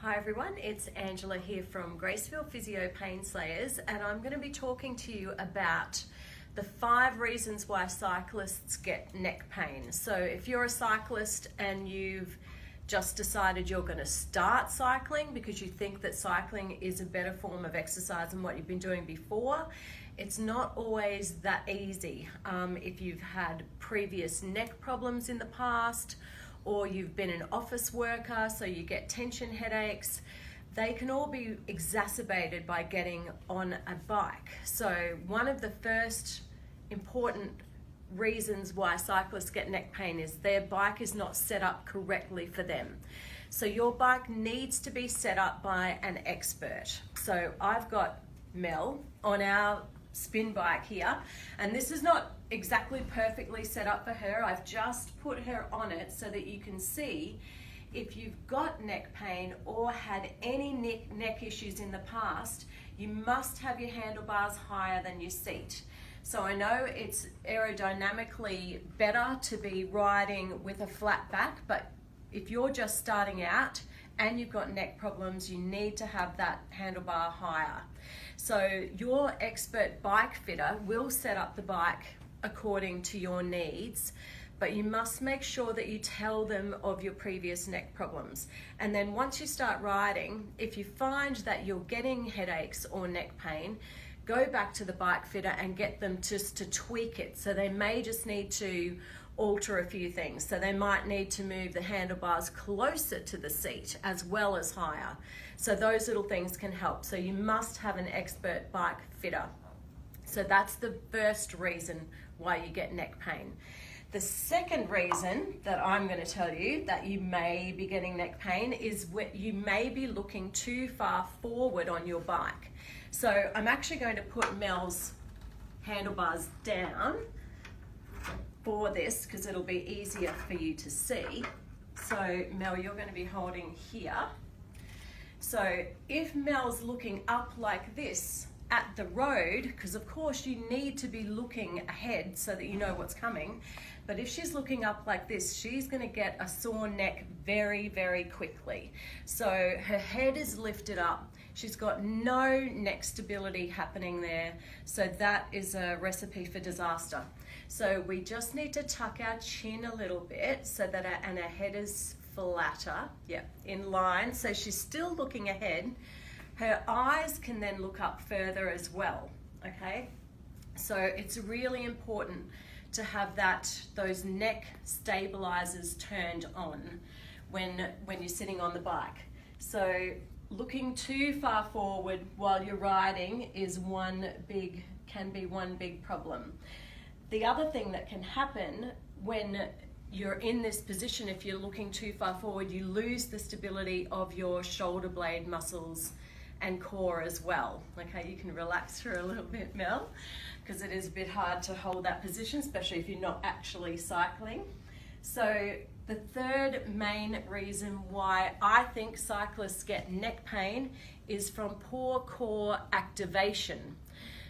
Hi everyone, it's Angela here from Graceville Physio Pain Slayers, and I'm going to be talking to you about the 5 reasons why cyclists get neck pain. So if you're a cyclist and you've just decided you're going to start cycling because you think that cycling is a better form of exercise than what you've been doing before, it's not always that easy. If you've had previous neck problems in the past, or you've been an office worker, so you get tension headaches, they can all be exacerbated by getting on a bike. So one of the first important reasons why cyclists get neck pain is their bike is not set up correctly for them. So your bike needs to be set up by an expert. So I've got Mel on our spin bike here, and this is not exactly perfectly set up for her. I've just put her on it so that you can see if you've got neck pain or had any neck issues in the past, you must have your handlebars higher than your seat. So I know it's aerodynamically better to be riding with a flat back, but if you're just starting out and you've got neck problems, you need to have that handlebar higher. So your expert bike fitter will set up the bike according to your needs, but you must make sure that you tell them of your previous neck problems. And then once you start riding, if you find that you're getting headaches or neck pain, go back to the bike fitter and get them just to tweak it. So they may just need to alter a few things. So they might need to move the handlebars closer to the seat as well as higher. So those little things can help. So you must have an expert bike fitter. So that's the first reason why you get neck pain. The second reason that I'm going to tell you that you may be getting neck pain is you may be looking too far forward on your bike. So I'm actually going to put Mel's handlebars down for this because it'll be easier for you to see. So Mel, you're going to be holding here. So if Mel's looking up like this at the road, because of course you need to be looking ahead so that you know what's coming, but if she's looking up like this, she's going to get a sore neck very, very quickly. So her head is lifted up. She's got no neck stability happening there. So that is a recipe for disaster. So we just need to tuck our chin a little bit so that our head is flatter, in line. So she's still looking ahead. Her eyes can then look up further as well, okay? So it's really important to have those neck stabilizers turned on when you're sitting on the bike. So looking too far forward while you're riding can be one big problem. The other thing that can happen when you're in this position, if you're looking too far forward, you lose the stability of your shoulder blade muscles and core as well. Okay, you can relax for a little bit, Mel, because it is a bit hard to hold that position, especially if you're not actually cycling. So the third main reason why I think cyclists get neck pain is from poor core activation.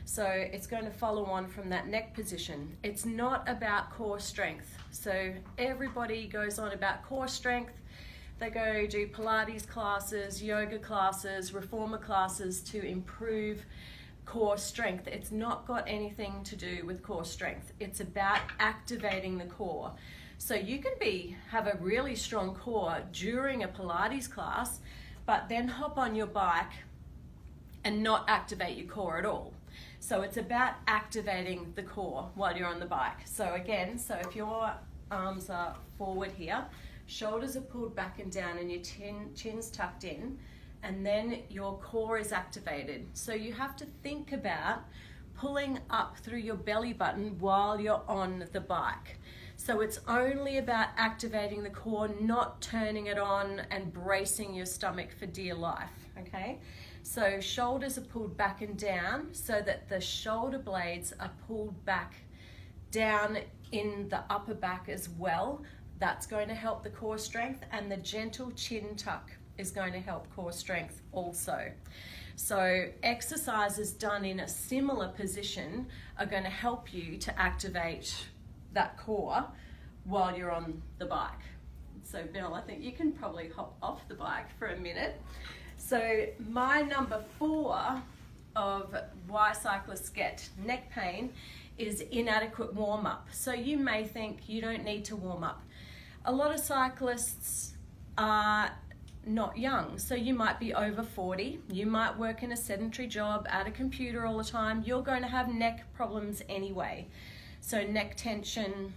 So it's going to follow on from that neck position. It's not about core strength. So everybody goes on about core strength. They go do Pilates classes, yoga classes, reformer classes to improve core strength. It's not got anything to do with core strength. It's about activating the core. So you can have a really strong core during a Pilates class, but then hop on your bike and not activate your core at all. So it's about activating the core while you're on the bike. So again, if your arms are forward here, shoulders are pulled back and down and your chin's tucked in, and then your core is activated. So you have to think about pulling up through your belly button while you're on the bike. So it's only about activating the core, not turning it on and bracing your stomach for dear life, okay? So shoulders are pulled back and down so that the shoulder blades are pulled back down in the upper back as well. That's going to help the core strength, and the gentle chin tuck is going to help core strength also. So exercises done in a similar position are going to help you to activate that core while you're on the bike. So Bill, I think you can probably hop off the bike for a minute. So my number 4 of why cyclists get neck pain is inadequate warm-up. So you may think you don't need to warm up. A lot of cyclists are not young, so you might be over 40, you might work in a sedentary job at a computer all the time, you're going to have neck problems anyway. So neck tension,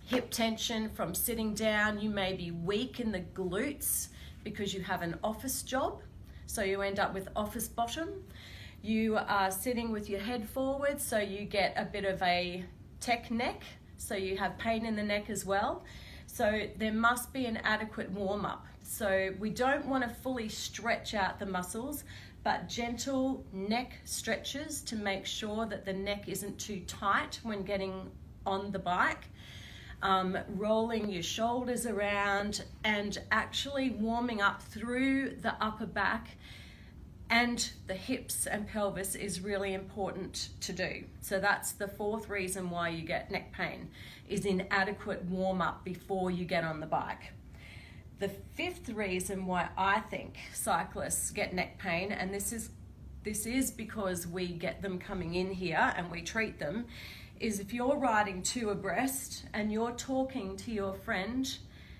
hip tension from sitting down, you may be weak in the glutes because you have an office job, so you end up with office bottom. You are sitting with your head forward, so you get a bit of a tech neck, so you have pain in the neck as well. So there must be an adequate warm-up. So we don't want to fully stretch out the muscles, but gentle neck stretches to make sure that the neck isn't too tight when getting on the bike. Rolling your shoulders around and actually warming up through the upper back and the hips and pelvis is really important to do. So that's the 4th reason why you get neck pain, is inadequate warm-up before you get on the bike. The 5th reason why I think cyclists get neck pain, and this is because we get them coming in here and we treat them, is if you're riding 2 abreast and you're talking to your friend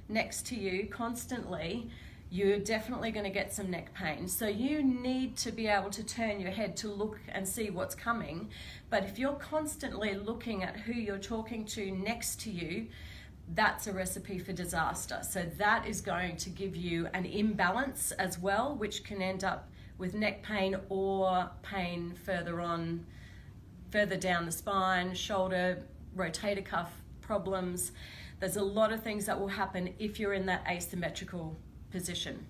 next to you constantly, you're definitely going to get some neck pain. So you need to be able to turn your head to look and see what's coming. But if you're constantly looking at who you're talking to next to you, that's a recipe for disaster. So that is going to give you an imbalance as well, which can end up with neck pain or pain further down the spine, shoulder, rotator cuff problems. There's a lot of things that will happen if you're in that asymmetrical position.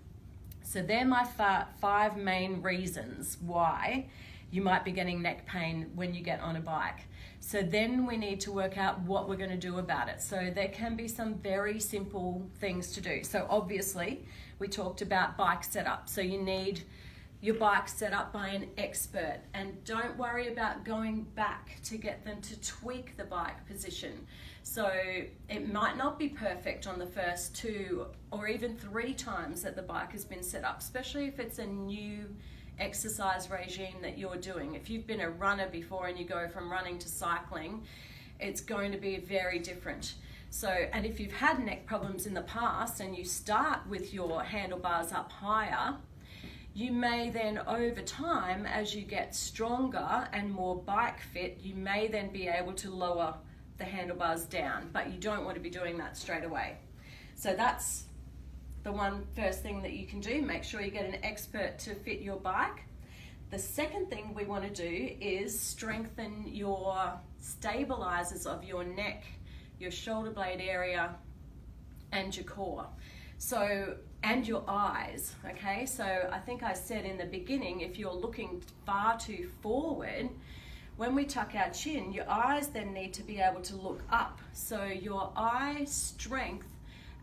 So they're my 5 main reasons why you might be getting neck pain when you get on a bike. So then we need to work out what we're going to do about it. So there can be some very simple things to do. So obviously we talked about bike setup. So you need your bike set up by an expert, and don't worry about going back to get them to tweak the bike position. So it might not be perfect on the first 2 or even 3 times that the bike has been set up, especially if it's a new exercise regime that you're doing. If you've been a runner before and you go from running to cycling, it's going to be very different. So, and if you've had neck problems in the past and you start with your handlebars up higher, you may then over time, as you get stronger and more bike fit, you may then be able to lower the handlebars down, but you don't want to be doing that straight away. So that's the first thing that you can do. Make sure you get an expert to fit your bike. The second thing we want to do is strengthen your stabilizers of your neck, your shoulder blade area, and your core. So, and your eyes, okay? So I think I said in the beginning, if you're looking far too forward, when we tuck our chin, your eyes then need to be able to look up. So your eye strength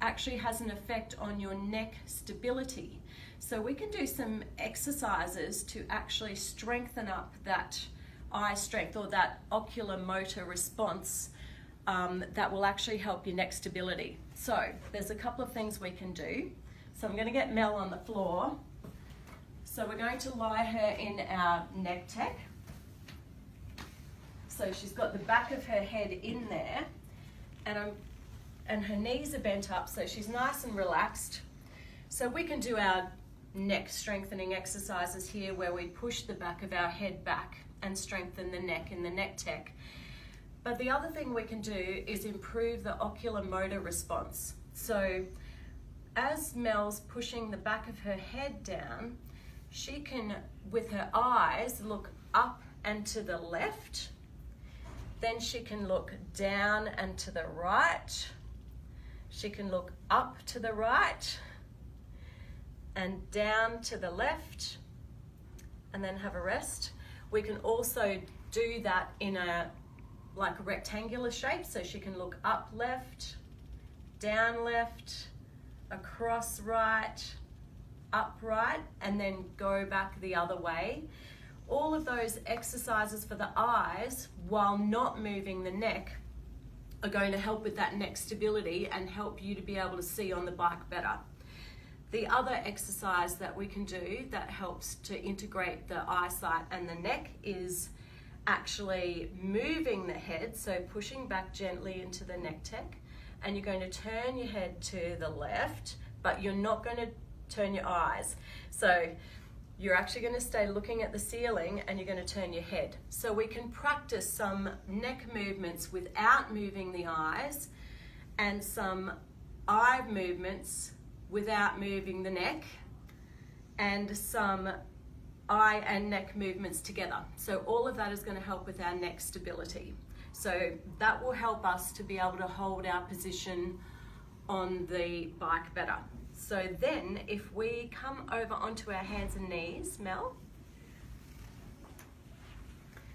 actually has an effect on your neck stability. So we can do some exercises to actually strengthen up that eye strength or that ocular motor response that will actually help your neck stability. So there's a couple of things we can do. So I'm going to get Mel on the floor. So we're going to lie her in our neck tech. So she's got the back of her head in there, and her knees are bent up, so she's nice and relaxed. So we can do our neck strengthening exercises here where we push the back of our head back and strengthen the neck in the neck tech. But the other thing we can do is improve the ocular motor response. So as Mel's pushing the back of her head down, she can, with her eyes, look up and to the left. Then she can look down and to the right. She can look up to the right and down to the left, and then have a rest. We can also do that in a rectangular shape, so she can look up left, down left, across right, up right, and then go back the other way. All of those exercises for the eyes, while not moving the neck, are going to help with that neck stability and help you to be able to see on the bike better. The other exercise that we can do that helps to integrate the eyesight and the neck is actually moving the head, so pushing back gently into the neck tech, and you're going to turn your head to the left, but you're not going to turn your eyes. So you're actually going to stay looking at the ceiling and you're going to turn your head. So we can practice some neck movements without moving the eyes and some eye movements without moving the neck, and some eye and neck movements together. So all of that is going to help with our neck stability. So that will help us to be able to hold our position on the bike better. So then if we come over onto our hands and knees, Mel.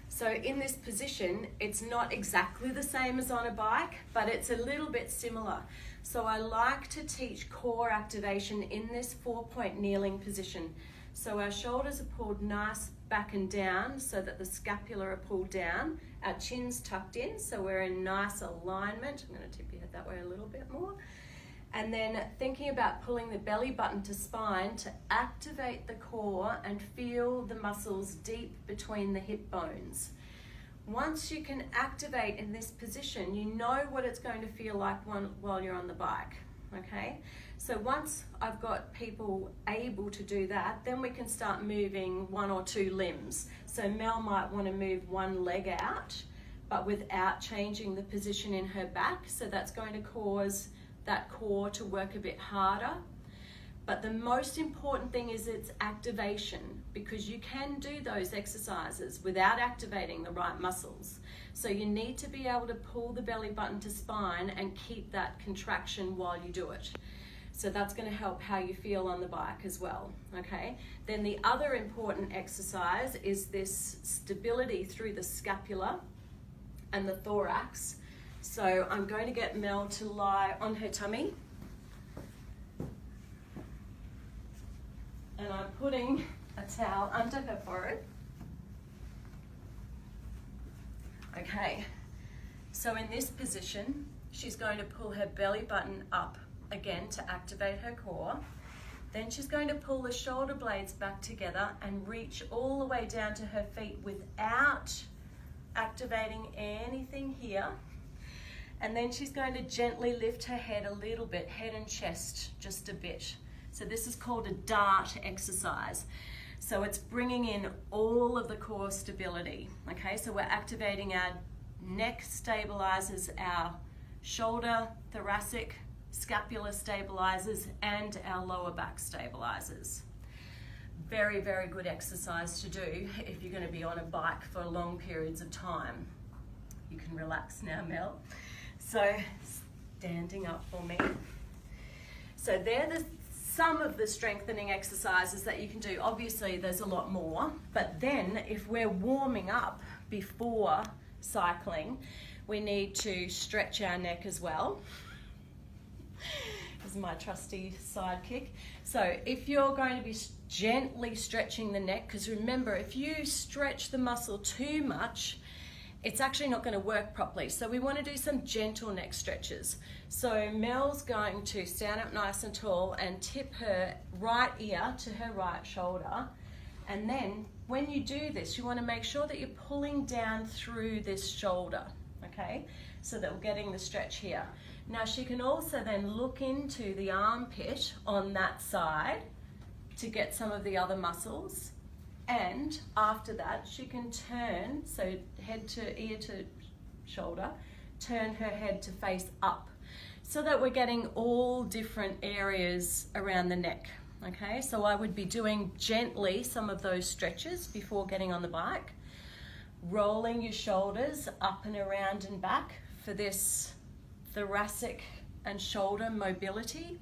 So in this position, it's not exactly the same as on a bike, but it's a little bit similar. So I like to teach core activation in this 4-point kneeling position. So our shoulders are pulled nice back and down so that the scapula are pulled down. Our chin's tucked in, so we're in nice alignment. I'm going to tip your head that way a little bit more. And then thinking about pulling the belly button to spine to activate the core and feel the muscles deep between the hip bones. Once you can activate in this position, you know what it's going to feel like while you're on the bike, okay? So once I've got people able to do that, then we can start moving 1 or 2 limbs. So Mel might want to move one leg out, but without changing the position in her back. So that's going to cause that core to work a bit harder. But the most important thing is its activation, because you can do those exercises without activating the right muscles. So you need to be able to pull the belly button to spine and keep that contraction while you do it. So that's going to help how you feel on the bike as well, okay? Then the other important exercise is this stability through the scapula and the thorax. So I'm going to get Mel to lie on her tummy. And I'm putting a towel under her forehead. Okay, so in this position, she's going to pull her belly button up again to activate her core. Then she's going to pull the shoulder blades back together and reach all the way down to her feet without activating anything here. And then she's going to gently lift her head a little bit, head and chest just a bit. So this is called a dart exercise. So it's bringing in all of the core stability, okay? So we're activating our neck stabilizers, our shoulder, thoracic, scapular stabilizers, and our lower back stabilizers. Very, very good exercise to do if you're going to be on a bike for long periods of time. You can relax now, Mel. So standing up for me. So they're some of the strengthening exercises that you can do. Obviously there's a lot more, but then if we're warming up before cycling, we need to stretch our neck as well. This is my trusty sidekick. So if you're going to be gently stretching the neck, because remember, if you stretch the muscle too much, it's actually not going to work properly. So we want to do some gentle neck stretches. So Mel's going to stand up nice and tall and tip her right ear to her right shoulder. And then when you do this, you want to make sure that you're pulling down through this shoulder, okay? So that we're getting the stretch here. Now she can also then look into the armpit on that side to get some of the other muscles. And after that, she can turn, so head to ear to shoulder, turn her head to face up, so that we're getting all different areas around the neck, okay? So I would be doing gently some of those stretches before getting on the bike, rolling your shoulders up and around and back for this thoracic and shoulder mobility.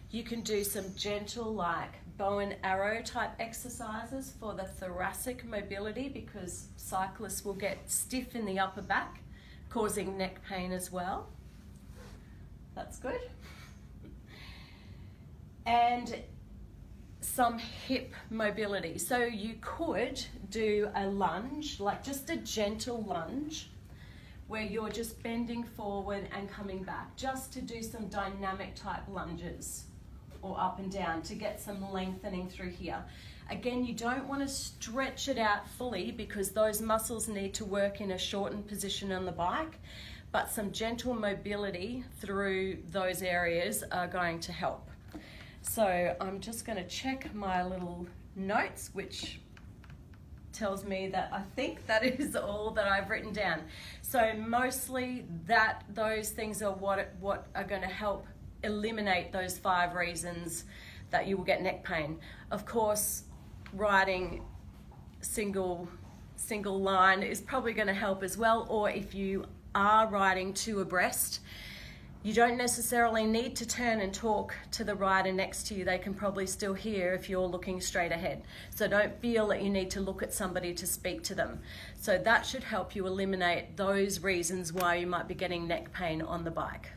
You can do some gentle, like bow and arrow type exercises for the thoracic mobility, because cyclists will get stiff in the upper back, causing neck pain as well. That's good. And some hip mobility. So you could do a lunge, like just a gentle lunge, where you're just bending forward and coming back, just to do some dynamic type lunges. or up and down to get some lengthening through here. Again, you don't want to stretch it out fully because those muscles need to work in a shortened position on the bike, but some gentle mobility through those areas are going to help. So I'm just going to check my little notes, which tells me that I think that is all that I've written down. So mostly those things are what are going to help eliminate those 5 reasons that you will get neck pain. Of course, riding single line is probably going to help as well, or if you are riding 2 abreast, you don't necessarily need to turn and talk to the rider next to you. They can probably still hear if you're looking straight ahead. So don't feel that you need to look at somebody to speak to them. So that should help you eliminate those reasons why you might be getting neck pain on the bike.